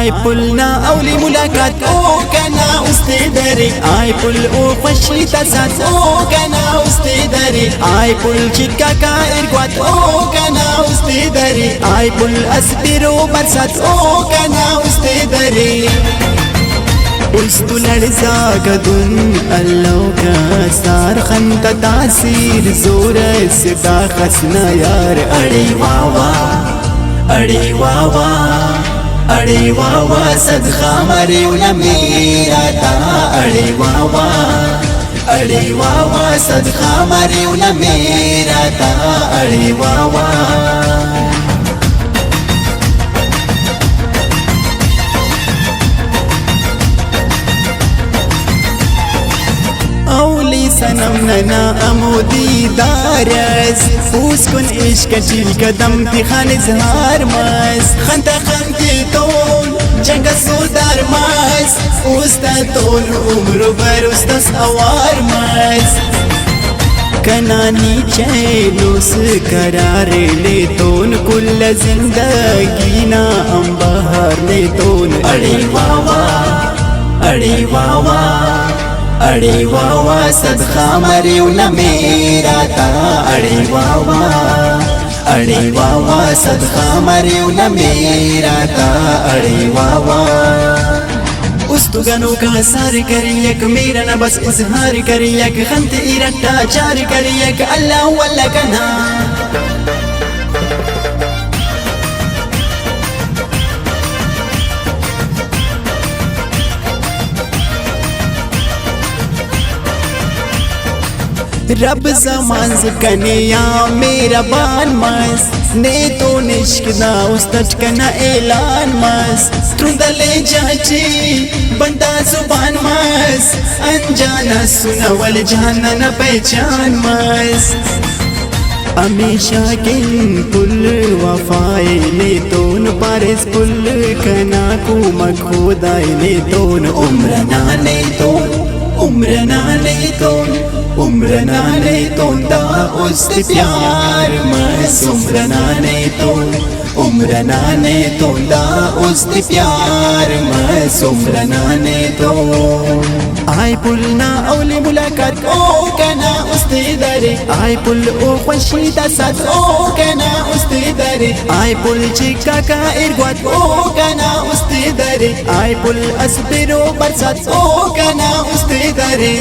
آي پلنا اولی ملاقات او کنا استی داری آی پل او خوشی تسات او کنا استی داری آی پل چکا کا ارگوات او کنا استی داری آی پل اسپیرو برسات او کنا استی داری استو لرزا قدن اللو کا سار خنت تاثیر زور صدا خسنا یار اڑی واوا اڑی واوا اڑی واوا صدقہ مریونا میرا تا اڑی واوا اڑی واوا صدقہ مریونا میرا تا اڑی واوا اولی سنم ننا امودی دارس فوز کن عشق چیل قدم تی خان اظهار ماس خنتا خنتی تون جنگ سودار ماس اوستا تون عمر بر استاس اوار ماس کنانی چیلوس قرار لیتون کل زندگی نا ام بہار لیتون اڑی واوا اڑی واوا اڑی واوا صدقہ مریونا میرا تا اڑی واوا اڑی واوا صدقہ مریونا میرا تا اڑی واوا استو گنو کا سار کری یک میرا نا بس اظہار کری یک خنت ایرٹا چار کری یک اللہ والا کنا رب زمان زکنے یا میرا بان مس نے تو نشکنا استج کنا اعلان مس تردلے جاچی بندہ زبان مس انجانا سنا والجانا نا پہچان مس ہمیشہ کن پل وفائے نے تون پارس پل کنا کو مکھودائے نے تون عمرنا نے تون عمرنا نے تون عمرنا نے تون دا است پیار مس عمرنا نے تون عمرنا نے تون دا است پیار مس عمرنا نے تون آی پلنا اولی ملاقات او کنا استی داری آی پل او خوشی تسات او کنا استی داری آی پل چکا کا ارگوات او کنا استی داری آی پل اسپیرو برسات او کنا استی داری